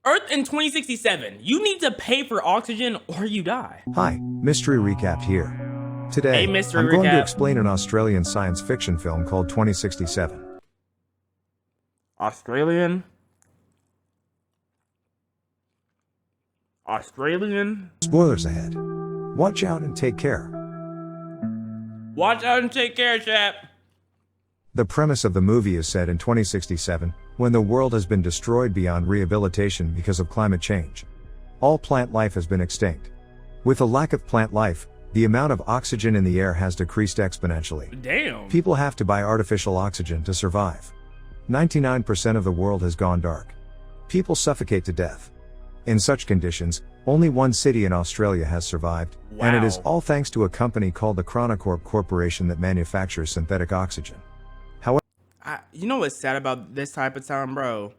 Earth in 2067. You need to pay for oxygen or you die. Hi, Mystery Recap here. Today, Hey, Mystery I'm going to Recap. explain an Australian science fiction film called 2067. Australian. Spoilers ahead. Watch out and take care. Watch out and take care, chap. The premise of the movie is set in 2067, when the world has been destroyed beyond rehabilitation because of climate change. All plant life has been extinct. With a lack of plant life, the amount of oxygen in the air has decreased exponentially. Damn. People have to buy artificial oxygen to survive. 99% of the world has gone dark. People suffocate to death. In such conditions, only one city in Australia has survived, and it is Wow. all thanks to a company called the Chronocorp Corporation that manufactures synthetic oxygen. You know what's sad about this type of time, bro?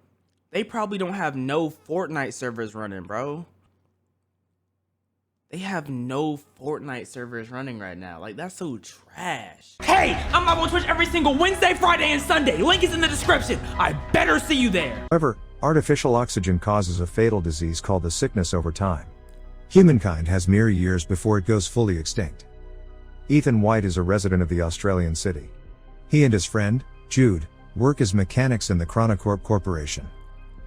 They probably don't have no Fortnite servers running, bro. They have no Fortnite servers running right now. Like, that's so trash. Hey, I'm live on Twitch every single Wednesday, Friday, and Sunday. Link is in the description. I better see you there. However, artificial oxygen causes a fatal disease called the sickness over time. Humankind has mere years before it goes fully extinct. Ethan White is a resident of the Australian city. He and his friend, Jude, work as mechanics in the Chronocorp Corporation.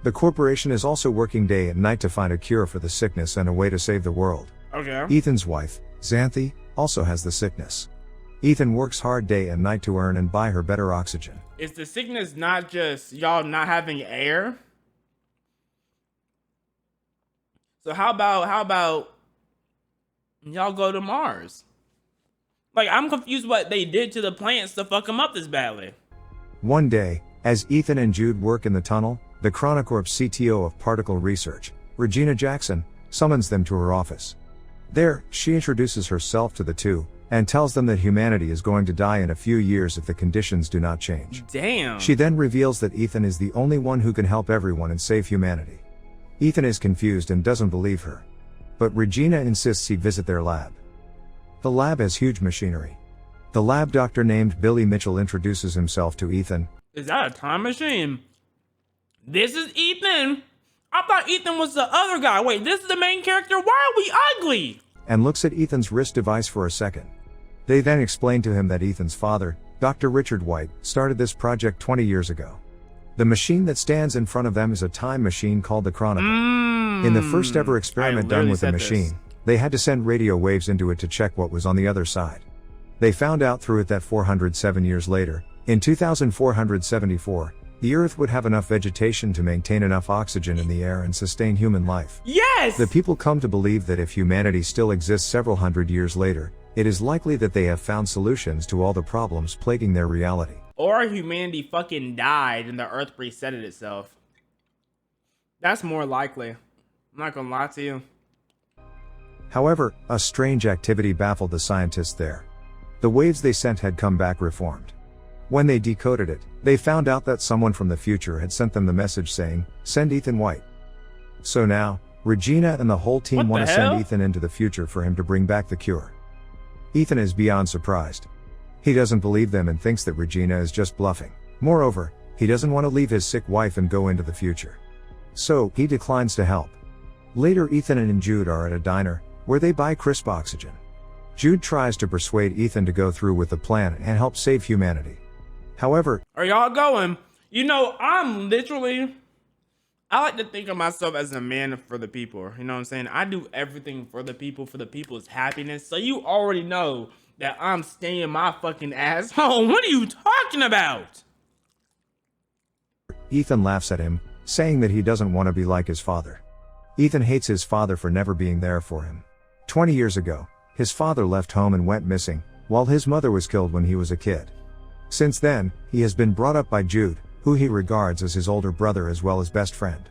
The corporation is also working day and night to find a cure for the sickness and a way to save the world. Okay. Ethan's wife, Xanthi, also has the sickness. Ethan works hard day and night to earn and buy her better oxygen. Is the sickness not just y'all not having air? So how about y'all go to Mars? Like, I'm confused what they did to the plants to fuck them up this badly. One day, as Ethan and Jude work in the tunnel, the Chronocorp CTO of Particle Research, Regina Jackson, summons them to her office. There, she introduces herself to the two, and tells them that humanity is going to die in a few years if the conditions do not change. Damn. She then reveals that Ethan is the only one who can help everyone and save humanity. Ethan is confused and doesn't believe her. But Regina insists he visit their lab. The lab has huge machinery. The lab doctor named Billy Mitchell introduces himself to Ethan. Is that a time machine? This is Ethan. I thought Ethan was the other guy. Wait, this is the main character? Why are we ugly? And looks at Ethan's wrist device for a second. They then explain to him that Ethan's father, Dr. Richard White, started this project 20 years ago. The machine that stands in front of them is a time machine called the Chronicle. In the first ever experiment done with the machine, they had to send radio waves into it to check what was on the other side. They found out through it that 407 years later, in 2474, the Earth would have enough vegetation to maintain enough oxygen in the air and sustain human life. Yes! The people come to believe that if humanity still exists several hundred years later, it is likely that they have found solutions to all the problems plaguing their reality. Or humanity fucking died and the Earth resetted itself. That's more likely. I'm not gonna lie to you. However, a strange activity baffled the scientists there. The waves they sent had come back reformed. When they decoded it, they found out that someone from the future had sent them the message saying, "Send Ethan White." So now, Regina and the whole team want to send Ethan into the future for him to bring back the cure. Ethan is beyond surprised. He doesn't believe them and thinks that Regina is just bluffing. Moreover, he doesn't want to leave his sick wife and go into the future. So, he declines to help. Later, Ethan and Jude are at a diner, where they buy crisp oxygen. Jude tries to persuade Ethan to go through with the plan and help save humanity. However, are y'all going? You know, I like to think of myself as a man for the people. You know what I'm saying? I do everything for the people's happiness. So you already know that I'm staying my fucking ass home. What are you talking about? Ethan laughs at him, saying that he doesn't want to be like his father. Ethan hates his father for never being there for him. 20 years ago, his father left home and went missing, while his mother was killed when he was a kid. Since then, he has been brought up by Jude, who he regards as his older brother as well as best friend.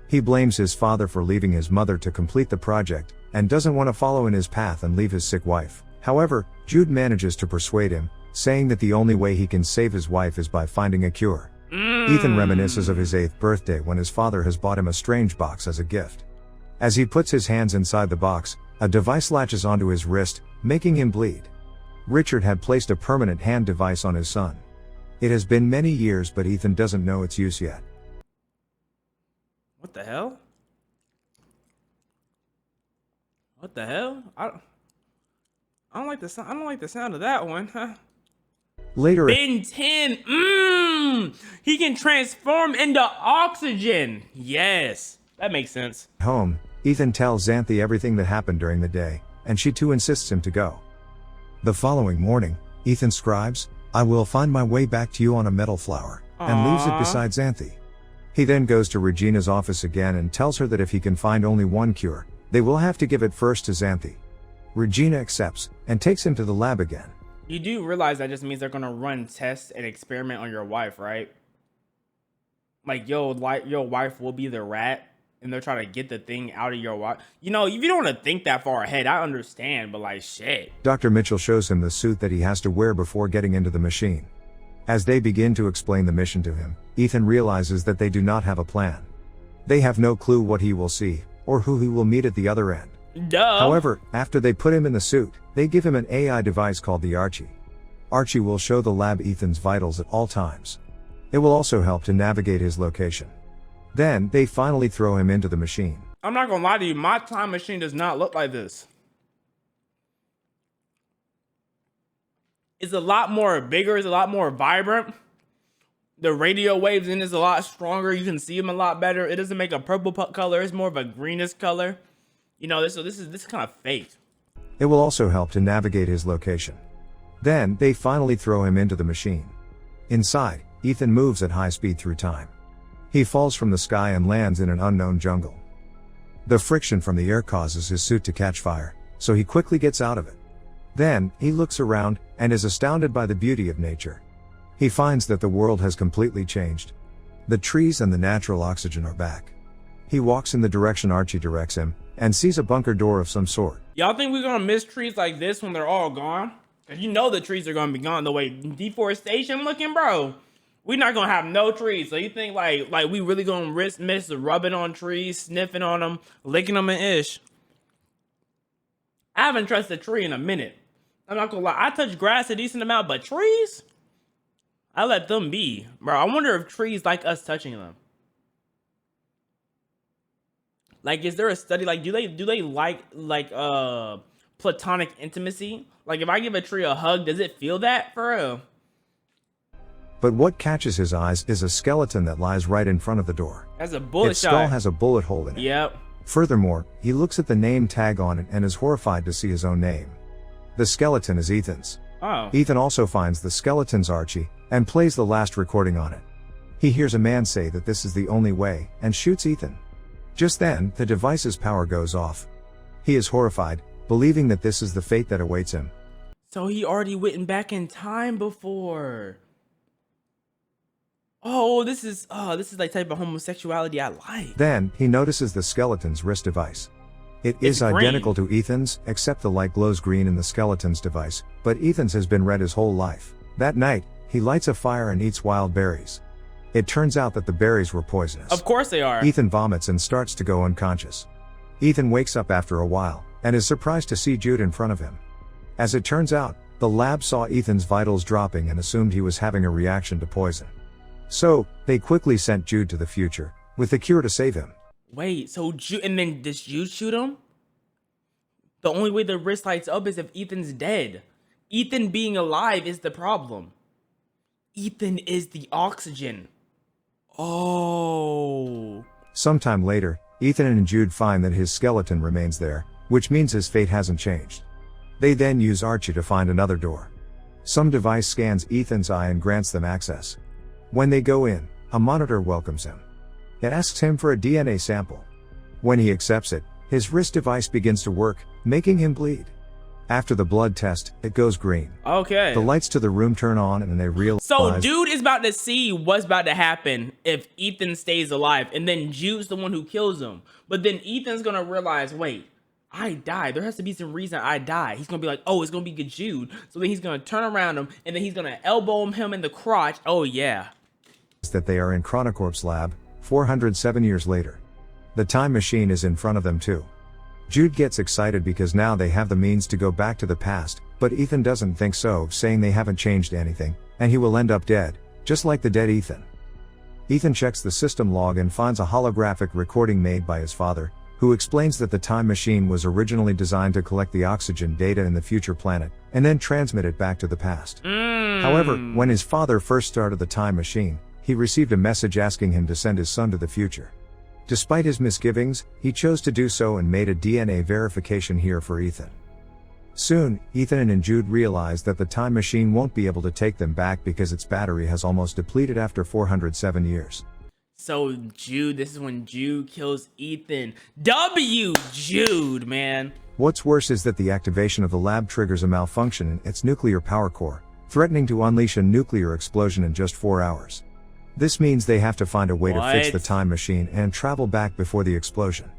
He blames his father for leaving his mother to complete the project, and doesn't want to follow in his path and leave his sick wife. However, Jude manages to persuade him, saying that the only way he can save his wife is by finding a cure. Ethan reminisces of his 8th birthday when his father has bought him a strange box as a gift. As he puts his hands inside the box, a device latches onto his wrist, making him bleed. Richard had placed a permanent hand device on his son. It has been many years, but Ethan doesn't know its use yet. What the hell? What the hell? I don't like the sound. I don't like the sound of that one. Huh? Later at Ben 10. He can transform into oxygen. Yes, that makes sense. home, Ethan tells Xanthi everything that happened during the day, and she too insists him to go. The following morning, Ethan scribes, "I will find my way back to you on a metal flower," and leaves it Aww. beside Xanthi. He then goes to Regina's office again and tells her that if he can find only one cure, they will have to give it first to Xanthi. Regina accepts, and takes him to the lab again. You do realize that just means they're gonna run tests and experiment on your wife, right? Like your wife will be the rat, and they're trying to get the thing out of your wife. You know, if you don't want to think that far ahead, I understand, but like shit. Dr. Mitchell shows him the suit that he has to wear before getting into the machine. As they begin to explain the mission to him, Ethan realizes that they do not have a plan. They have no clue what he will see, or who he will meet at the other end. Duh. However, after they put him in the suit, they give him an AI device called the Archie. Archie will show the lab Ethan's vitals at all times. It will also help to navigate his location. Then, they finally throw him into the machine. I'm not gonna lie to you, my time machine does not look like this. It's a lot more bigger, it's a lot more vibrant. The radio waves in is a lot stronger, you can see them a lot better. It doesn't make a purple color, it's more of a greenish color. You know, this is kind of fake. It will also help to navigate his location. Then, they finally throw him into the machine. Inside, Ethan moves at high speed through time. He falls from the sky and lands in an unknown jungle. The friction from the air causes his suit to catch fire, so he quickly gets out of it. Then, he looks around, and is astounded by the beauty of nature. He finds that the world has completely changed. The trees and the natural oxygen are back. He walks in the direction Archie directs him, and sees a bunker door of some sort. Y'all think we're gonna miss trees like this when they're all gone? Cause you know the trees are gonna be gone the way deforestation looking, bro. We're not gonna have no trees. So you think like we really gonna miss rubbing on trees, sniffing on them, licking them and ish? I haven't touched a tree in a minute. I'm not gonna lie. I touch grass a decent amount, but trees, I let them be, bro. I wonder if trees like us touching them. Like, is there a study? Like, do they like platonic intimacy? Like, if I give a tree a hug, does it feel that for real? But what catches his eyes is a skeleton that lies right in front of the door. That's a bullet Its shot. skull has a bullet hole in it. Yep. Furthermore, he looks at the name tag on it and is horrified to see his own name. The skeleton is Ethan's. Oh. Ethan also finds the skeleton's Archie, and plays the last recording on it. He hears a man say that this is the only way, and shoots Ethan. Just then, the device's power goes off. He is horrified, believing that this is the fate that awaits him. So he already went back in time before. Oh, this is like type of homosexuality I like. Then, he notices the skeleton's wrist device. It is green. identical to Ethan's, except the light glows green in the skeleton's device, but Ethan's has been red his whole life. That night, he lights a fire and eats wild berries. It turns out that the berries were poisonous. Of course they are. Ethan vomits and starts to go unconscious. Ethan wakes up after a while, and is surprised to see Jude in front of him. As it turns out, the lab saw Ethan's vitals dropping and assumed he was having a reaction to poison. So, they quickly sent Jude to the future, with the cure to save him. Wait, so Jude, and then does Jude shoot him? The only way the wrist lights up is if Ethan's dead. Ethan being alive is the problem. Ethan is the oxygen. Oh. Sometime later, Ethan and Jude find that his skeleton remains there, which means his fate hasn't changed. They then use Archie to find another door. Some device scans Ethan's eye and grants them access. When they go in, a monitor welcomes him. It asks him for a DNA sample. When he accepts it, his wrist device begins to work, making him bleed. After the blood test, it goes green. Okay. The lights to the room turn on and they realize... So Jude is about to see what's about to happen if Ethan stays alive, and then Jude's the one who kills him. But then Ethan's gonna realize, wait, I died. There has to be some reason I died. He's gonna be like, oh, it's gonna be good Jude. So then he's gonna turn around him, and then he's gonna elbow him in the crotch. Oh yeah. That they are in Chronocorp's lab, 407 years later. The time machine is in front of them too. Jude gets excited because now they have the means to go back to the past, but Ethan doesn't think so, saying they haven't changed anything, and he will end up dead, just like the dead Ethan. Ethan checks the system log and finds a holographic recording made by his father, who explains that the time machine was originally designed to collect the oxygen data in the future planet, and then transmit it back to the past. However, when his father first started the time machine, he received a message asking him to send his son to the future. Despite his misgivings, he chose to do so and made a DNA verification here for Ethan. Soon, Ethan and Jude realize that the time machine won't be able to take them back because its battery has almost depleted after 407 years. So Jude, this is when Jude kills Ethan. Jude, man. What's worse is that the activation of the lab triggers a malfunction in its nuclear power core, threatening to unleash a nuclear explosion in just 4 hours. This means they have to find a way to fix the time machine and travel back before the explosion.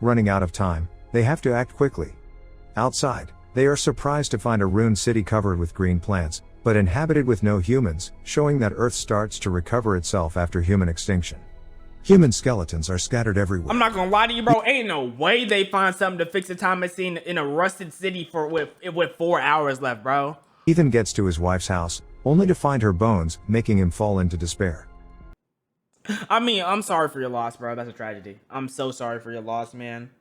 Running out of time, they have to act quickly. Outside, they are surprised to find a ruined city covered with green plants, but inhabited with no humans, showing that Earth starts to recover itself after human extinction. Human skeletons are scattered everywhere. I'm not gonna lie to you, bro. Ain't no way they find something to fix a time machine in a rusted city with 4 hours left, bro. Ethan gets to his wife's house, only to find her bones, making him fall into despair. I mean, I'm sorry for your loss, bro. That's a tragedy. I'm so sorry for your loss, man.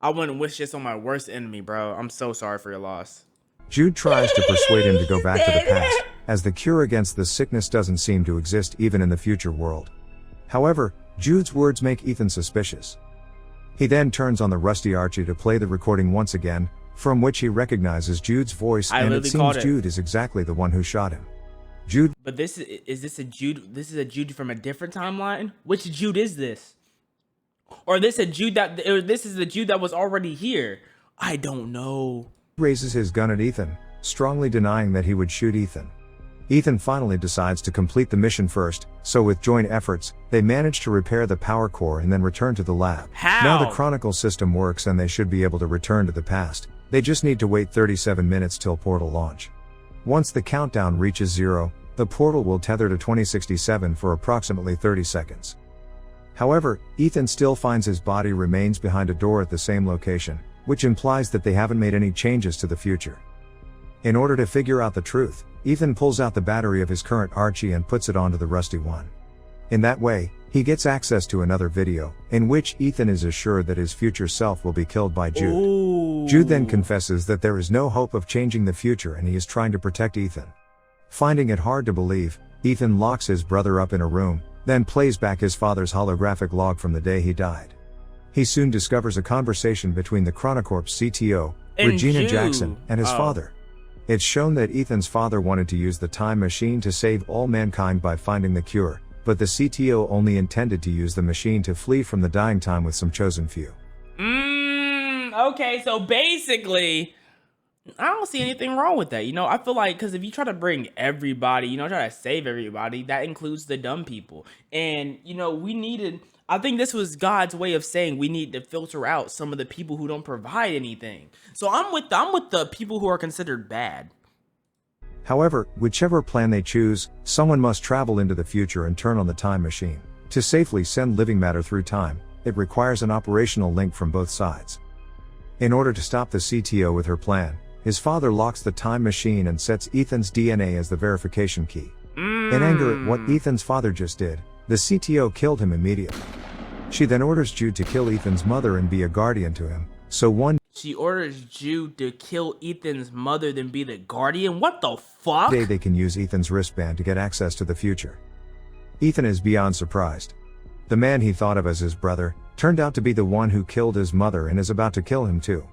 I wouldn't wish this on my worst enemy, bro. I'm so sorry for your loss. Jude tries to persuade him to go back to the past, as the cure against the sickness doesn't seem to exist even in the future world. However, Jude's words make Ethan suspicious. He then turns on the rusty Archie to play the recording once again, from which he recognizes Jude's voice, and it seems Jude is exactly the one who shot him. Jude. But this is this a Jude? This is a Jude from a different timeline. Which Jude is this? Or this is the Jude that was already here? I don't know. Raises his gun at Ethan, strongly denying that he would shoot Ethan. Ethan finally decides to complete the mission first, so with joint efforts, they manage to repair the power core and then return to the lab. How? Now the Chronicle system works and they should be able to return to the past. They just need to wait 37 minutes till portal launch. Once the countdown reaches 0, the portal will tether to 2067 for approximately 30 seconds. However, Ethan still finds his body remains behind a door at the same location, which implies that they haven't made any changes to the future. In order to figure out the truth, Ethan pulls out the battery of his current Archie and puts it onto the rusty one. In that way, he gets access to another video, in which Ethan is assured that his future self will be killed by Jude. Ooh. Jude then confesses that there is no hope of changing the future and he is trying to protect Ethan. Finding it hard to believe, Ethan locks his brother up in a room, then plays back his father's holographic log from the day he died. He soon discovers a conversation between the Chronocorp's CTO, And Regina Jude. Jackson, and his father. It's shown that Ethan's father wanted to use the time machine to save all mankind by finding the cure, but the CTO only intended to use the machine to flee from the dying time with some chosen few. Okay, so basically, I don't see anything wrong with that. You know, I feel like, because if you try to bring everybody, try to save everybody, that includes the dumb people. And, I think this was God's way of saying we need to filter out some of the people who don't provide anything. So I'm with the people who are considered bad. However, whichever plan they choose, someone must travel into the future and turn on the time machine. To safely send living matter through time, it requires an operational link from both sides. In order to stop the CTO with her plan, his father locks the time machine and sets Ethan's DNA as the verification key. In anger at what Ethan's father just did, the CTO killed him immediately. She then orders Jude to kill Ethan's mother and be a guardian to him, so one She orders Jude to kill Ethan's mother, then be the guardian? What the fuck? day they can use Ethan's wristband to get access to the future. Ethan is beyond surprised. The man he thought of as his brother, turned out to be the one who killed his mother and is about to kill him too.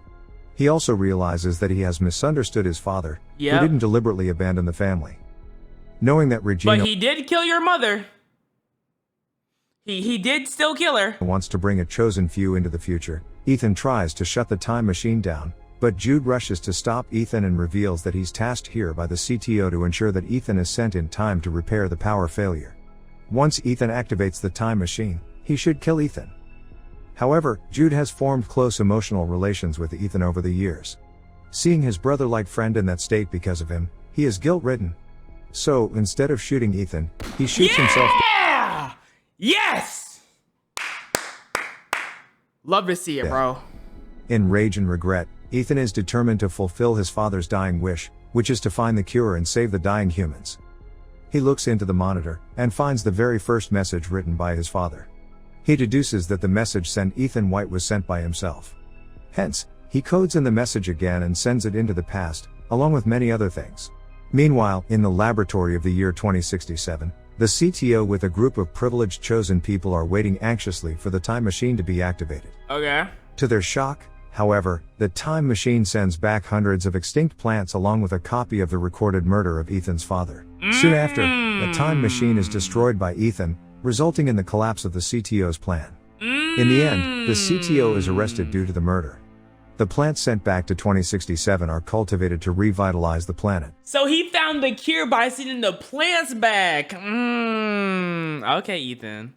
He also realizes that he has misunderstood his father, who didn't deliberately abandon the family. Knowing that Regina But he did kill your mother. He did still kill her. wants to bring a chosen few into the future, Ethan tries to shut the time machine down, but Jude rushes to stop Ethan and reveals that he's tasked here by the CTO to ensure that Ethan is sent in time to repair the power failure. Once Ethan activates the time machine, he should kill Ethan. However, Jude has formed close emotional relations with Ethan over the years. Seeing his brother-like friend in that state because of him, he is guilt-ridden. So, instead of shooting Ethan, he shoots himself. Yes! Love to see it, bro. In rage and regret, Ethan is determined to fulfill his father's dying wish, which is to find the cure and save the dying humans. He looks into the monitor, and finds the very first message written by his father. He deduces that the message sent Ethan White was sent by himself. Hence, he codes in the message again and sends it into the past, along with many other things. Meanwhile, in the laboratory of the year 2067, the CTO with a group of privileged chosen people are waiting anxiously for the time machine to be activated. Okay. To their shock, however, the time machine sends back hundreds of extinct plants along with a copy of the recorded murder of Ethan's father. Soon after, the time machine is destroyed by Ethan, resulting in the collapse of the CTO's plan. In the end, the CTO is arrested due to the murder. The plants sent back to 2067 are cultivated to revitalize the planet. So he found the cure by sending the plants back. Okay, Ethan.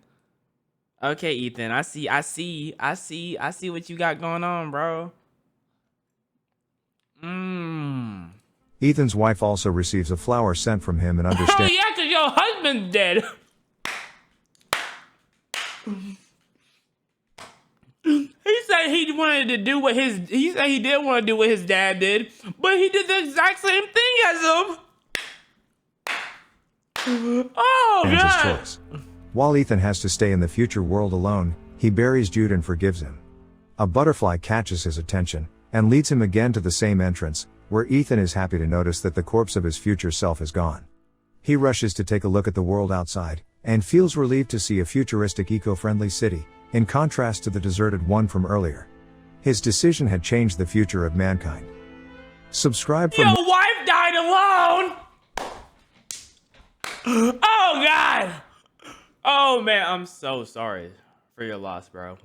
Okay, Ethan. I see what you got going on, bro. Ethan's wife also receives a flower sent from him and Oh understands. yeah, cause your husband's dead. He said he wanted to do what he said he did want to do what his dad did, but he did the exact same thing as him. Oh His God. choice. While Ethan has to stay in the future world alone, he buries Jude and forgives him. A butterfly catches his attention and leads him again to the same entrance, where Ethan is happy to notice that the corpse of his future self is gone. He rushes to take a look at the world outside and feels relieved to see a futuristic eco-friendly city, in contrast to the deserted one from earlier. His decision had changed the future of mankind. Subscribe for Your wife died alone. Oh God. Oh man, I'm so sorry for your loss, bro.